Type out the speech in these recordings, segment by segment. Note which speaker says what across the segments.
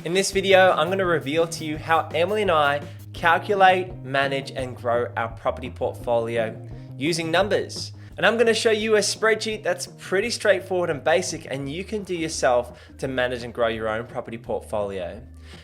Speaker 1: In this video, I'm going to reveal to you how Emily and I calculate, manage, and grow our property portfolio using numbers. And I'm going to show you a spreadsheet that's pretty straightforward and basic, and you can do yourself to manage and grow your own property portfolio.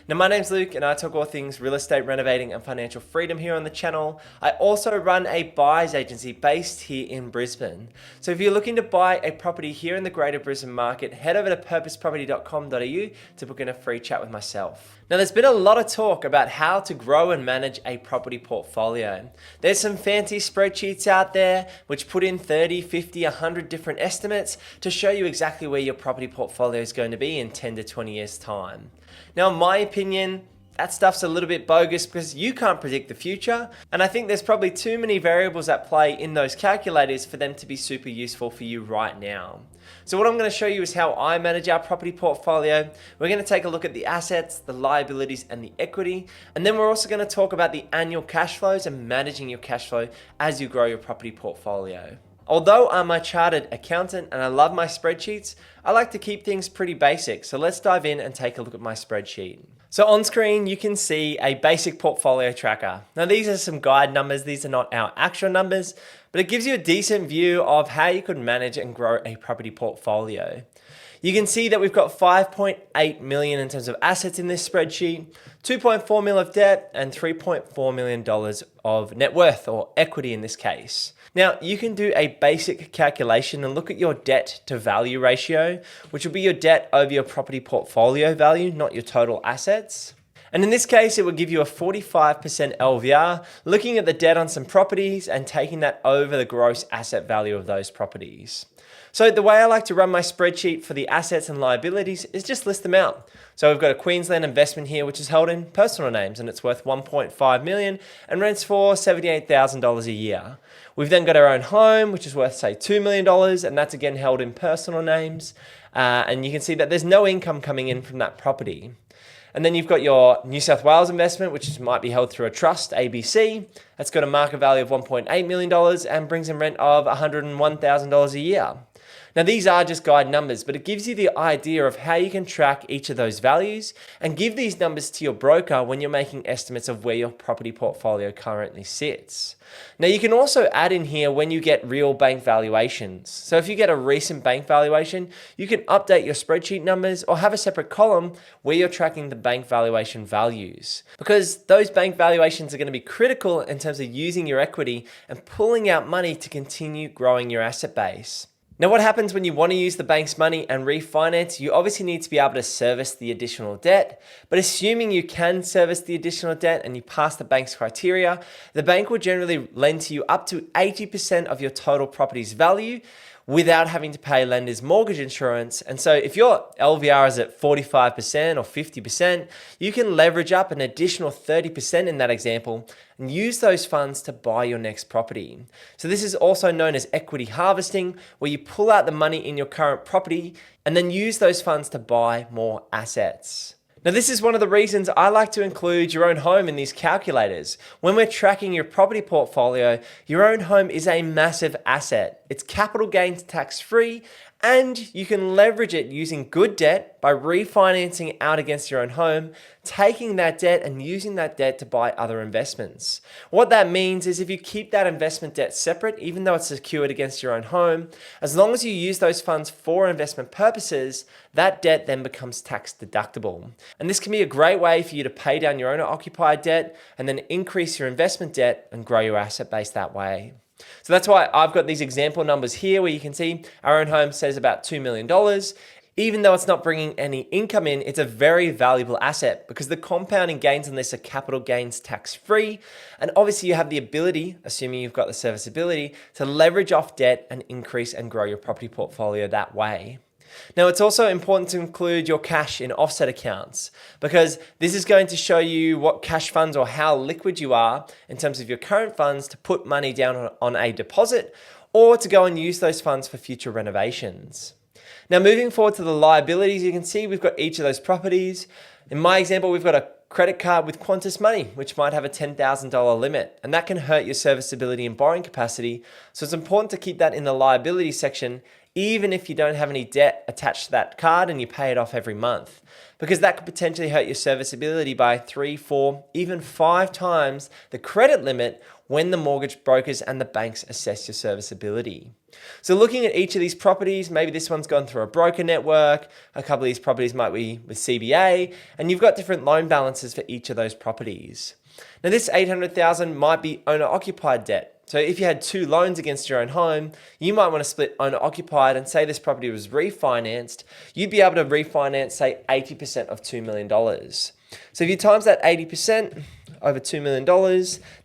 Speaker 1: Now, my name's Luke and I talk all things real estate, renovating, and financial freedom here on the channel. I also run a buyers agency based here in Brisbane. So if you're looking to buy a property here in the greater Brisbane market, head over to purposeproperty.com.au to book in a free chat with myself. Now, there's been a lot of talk about how to grow and manage a property portfolio. There's some fancy spreadsheets out there which put in 30, 50, 100 different estimates to show you exactly where your property portfolio is going to be in 10 to 20 years' time. Now, in my opinion, that stuff's a little bit bogus because you can't predict the future, and I think there's probably too many variables at play in those calculators for them to be super useful for you right now. So what I'm going to show you is how I manage our property portfolio. We're going to take a look at the assets, the liabilities, and the equity, and then we're also going to talk about the annual cash flows and managing your cash flow as you grow your property portfolio. Although I'm a chartered accountant and I love my spreadsheets, I like to keep things pretty basic. So let's dive in and take a look at my spreadsheet. So on screen, you can see a basic portfolio tracker. Now, these are some guide numbers. These are not our actual numbers, but it gives you a decent view of how you could manage and grow a property portfolio. You can see that we've got 5.8 million in terms of assets in this spreadsheet, 2.4 million of debt, and $3.4 million of net worth, or equity in this case. Now, you can do a basic calculation and look at your debt to value ratio, which will be your debt over your property portfolio value, not your total assets. And in this case, it would give you a 45% LVR, looking at the debt on some properties and taking that over the gross asset value of those properties. So the way I like to run my spreadsheet for the assets and liabilities is just list them out. So we've got a Queensland investment here, which is held in personal names, and it's worth 1.5 million and rents for $78,000 a year. We've then got our own home, which is worth, say, $2 million, and that's again held in personal names. And you can see that there's no income coming in from that property. And then you've got your New South Wales investment, which might be held through a trust, ABC. That's got a market value of $1.8 million and brings in rent of $101,000 a year. Now, these are just guide numbers, but it gives you the idea of how you can track each of those values and give these numbers to your broker when you're making estimates of where your property portfolio currently sits. Now, you can also add in here when you get real bank valuations. So if you get a recent bank valuation, you can update your spreadsheet numbers or have a separate column where you're tracking the bank valuation values, because those bank valuations are going to be critical in terms of using your equity and pulling out money to continue growing your asset base. Now, what happens when you want to use the bank's money and refinance? You obviously need to be able to service the additional debt, but assuming you can service the additional debt and you pass the bank's criteria, the bank will generally lend to you up to 80% of your total property's value without having to pay lender's mortgage insurance. And so if your LVR is at 45% or 50%, you can leverage up an additional 30% in that example and use those funds to buy your next property. So this is also known as equity harvesting, where you pull out the money in your current property and then use those funds to buy more assets. Now, this is one of the reasons I like to include your own home in these calculators. When we're tracking your property portfolio, your own home is a massive asset. It's capital gains tax free, and you can leverage it using good debt by refinancing out against your own home, taking that debt and using that debt to buy other investments. What that means is if you keep that investment debt separate, even though it's secured against your own home, as long as you use those funds for investment purposes, that debt then becomes tax deductible. And this can be a great way for you to pay down your owner-occupied debt and then increase your investment debt and grow your asset base that way. So that's why I've got these example numbers here where you can see our own home says about $2 million. Even though it's not bringing any income in, it's a very valuable asset because the compounding gains on this are capital gains tax free. And obviously you have the ability, assuming you've got the serviceability, to leverage off debt and increase and grow your property portfolio that way. Now, it's also important to include your cash in offset accounts because this is going to show you what cash funds or how liquid you are in terms of your current funds to put money down on a deposit or to go and use those funds for future renovations. Now, moving forward to the liabilities, you can see we've got each of those properties. In my example, we've got a credit card with Qantas Money, which might have a $10,000 limit, and that can hurt your serviceability and borrowing capacity. So it's important to keep that in the liability section, even if you don't have any debt attached to that card and you pay it off every month, because that could potentially hurt your serviceability by 3, 4, even 5 times the credit limit when the mortgage brokers and the banks assess your serviceability. So looking at each of these properties, maybe this one's gone through a broker network, a couple of these properties might be with CBA, and you've got different loan balances for each of those properties. Now this 800,000 might be owner-occupied debt. So if you had 2 loans against your own home, you might want to split owner-occupied, and say this property was refinanced, you'd be able to refinance, say, 80% of $2 million. So if you times that 80% over $2 million,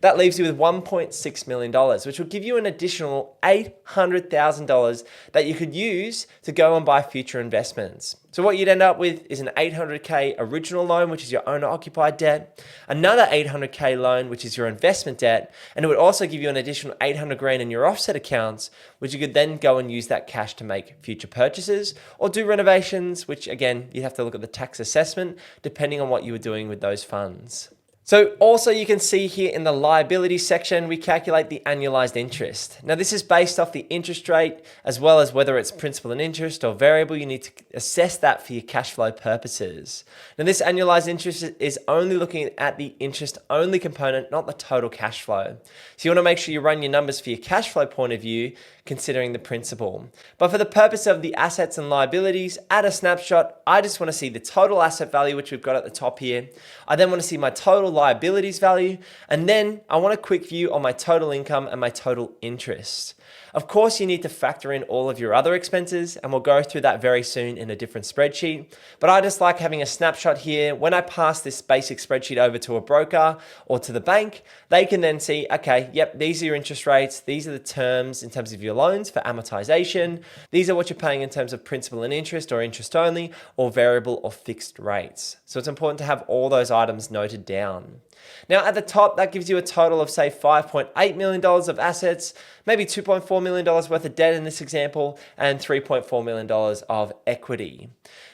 Speaker 1: that leaves you with $1.6 million, which will give you an additional $800,000 that you could use to go and buy future investments. So what you'd end up with is an $800K original loan, which is your owner-occupied debt, another $800K loan, which is your investment debt, and it would also give you an additional $800,000 in your offset accounts, which you could then go and use that cash to make future purchases or do renovations, which again, you have to look at the tax assessment depending on what you were doing with those funds. So also you can see here in the liability section, we calculate the annualized interest. Now this is based off the interest rate, as well as whether it's principal and interest or variable. You need to assess that for your cash flow purposes. Now this annualized interest is only looking at the interest only component, not the total cash flow. So you want to make sure you run your numbers for your cash flow point of view, considering the principal. But for the purpose of the assets and liabilities, at a snapshot, I just want to see the total asset value, which we've got at the top here. I then want to see my total liabilities value, and then I want a quick view on my total income and my total interest. Of course, you need to factor in all of your other expenses, and we'll go through that very soon in a different spreadsheet. But I just like having a snapshot here. When I pass this basic spreadsheet over to a broker or to the bank, they can then see, okay, yep, these are your interest rates. These are the terms in terms of your loans for amortization. These are what you're paying in terms of principal and interest, or interest only, or variable or fixed rates. So it's important to have all those items noted down. Now at the top, that gives you a total of say $5.8 million of assets, maybe $2.4 million worth of debt in this example, and $3.4 million of equity.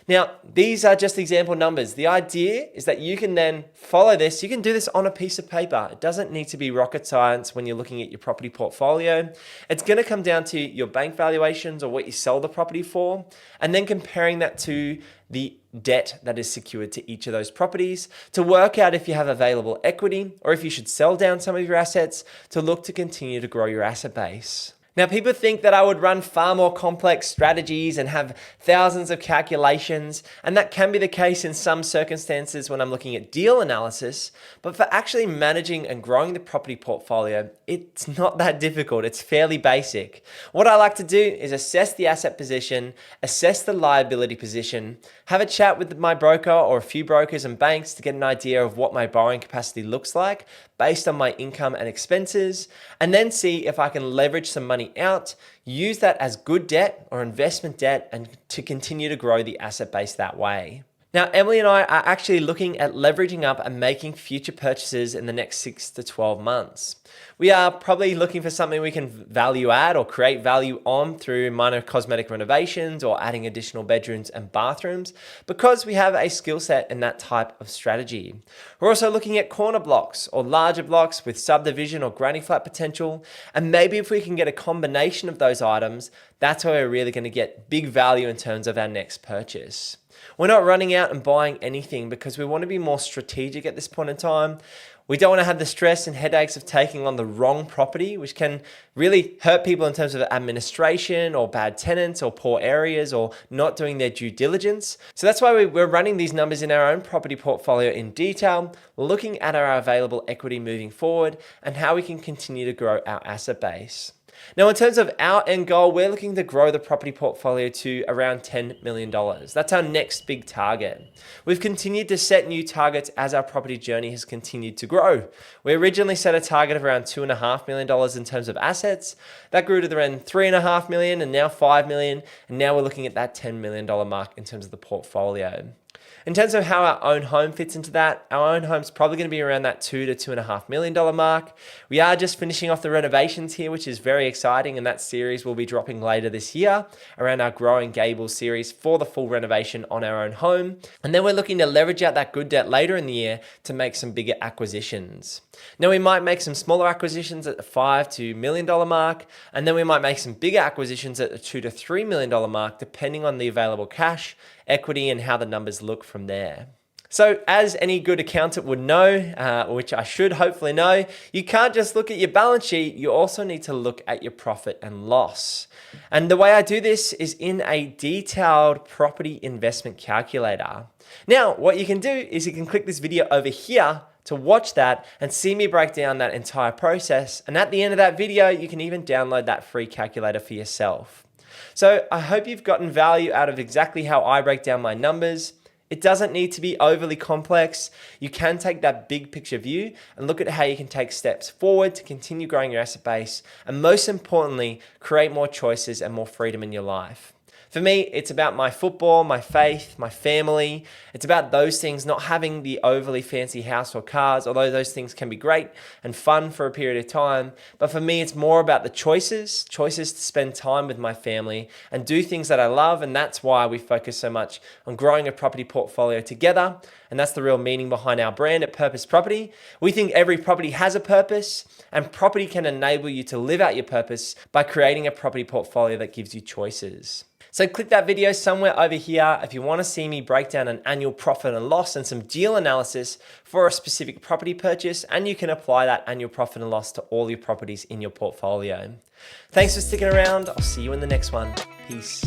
Speaker 1: Now, these are just example numbers. The idea is that you can then follow this. You can do this on a piece of paper. It doesn't need to be rocket science when you're looking at your property portfolio. It's going to come down to your bank valuations or what you sell the property for, and then comparing that to the debt that is secured to each of those properties to work out if you have available equity or if you should sell down some of your assets to look to continue to grow your asset base. Now, people think that I would run far more complex strategies and have thousands of calculations, and that can be the case in some circumstances when I'm looking at deal analysis, but for actually managing and growing the property portfolio, it's not that difficult. It's fairly basic. What I like to do is assess the asset position, assess the liability position, have a chat with my broker or a few brokers and banks to get an idea of what my borrowing capacity looks like based on my income and expenses, and then see if I can leverage some money out, use that as good debt or investment debt, and to continue to grow the asset base that way. Now, Emily and I are actually looking at leveraging up and making future purchases in the next 6 to 12 months. We are probably looking for something we can value add or create value on through minor cosmetic renovations or adding additional bedrooms and bathrooms, because we have a skill set in that type of strategy. We're also looking at corner blocks or larger blocks with subdivision or granny flat potential. And maybe if we can get a combination of those items, that's where we're really going to get big value in terms of our next purchase. We're not running out and buying anything because we want to be more strategic at this point in time. We don't want to have the stress and headaches of taking on the wrong property, which can really hurt people in terms of administration or bad tenants or poor areas or not doing their due diligence. So that's why we're running these numbers in our own property portfolio in detail, looking at our available equity moving forward and how we can continue to grow our asset base. Now, in terms of our end goal, we're looking to grow the property portfolio to around $10 million. That's our next big target. We've continued to set new targets as our property journey has continued to grow. We originally set a target of around $2.5 million in terms of assets. That grew to around $3.5 million and now $5 million. And now we're looking at that $10 million mark in terms of the portfolio. In terms of how our own home fits into that, our own home's probably going to be around that $2 to $2.5 million mark. We are just finishing off the renovations here, which is very exciting, and that series will be dropping later this year around our Growing Gable series for the full renovation on our own home. And then we're looking to leverage out that good debt later in the year to make some bigger acquisitions. Now we might make some smaller acquisitions at the $5 to $1 million mark, and then we might make some bigger acquisitions at the $2 to $3 million mark, depending on the available cash, equity, and how the numbers look from there. So as any good accountant would know, which I should hopefully know, you can't just look at your balance sheet, you also need to look at your profit and loss. And the way I do this is in a detailed property investment calculator. Now, what you can do is you can click this video over here to watch that and see me break down that entire process. And at the end of that video, you can even download that free calculator for yourself. So I hope you've gotten value out of exactly how I break down my numbers. It doesn't need to be overly complex. You can take that big picture view and look at how you can take steps forward to continue growing your asset base, and most importantly, create more choices and more freedom in your life. For me, it's about my football, my faith, my family. It's about those things, not having the overly fancy house or cars, although those things can be great and fun for a period of time. But for me, it's more about the choices to spend time with my family and do things that I love. And that's why we focus so much on growing a property portfolio together. And that's the real meaning behind our brand at Purpose Property. We think every property has a purpose, and property can enable you to live out your purpose by creating a property portfolio that gives you choices. So click that video somewhere over here if you want to see me break down an annual profit and loss and some deal analysis for a specific property purchase, and you can apply that annual profit and loss to all your properties in your portfolio. Thanks for sticking around. I'll see you in the next one. Peace.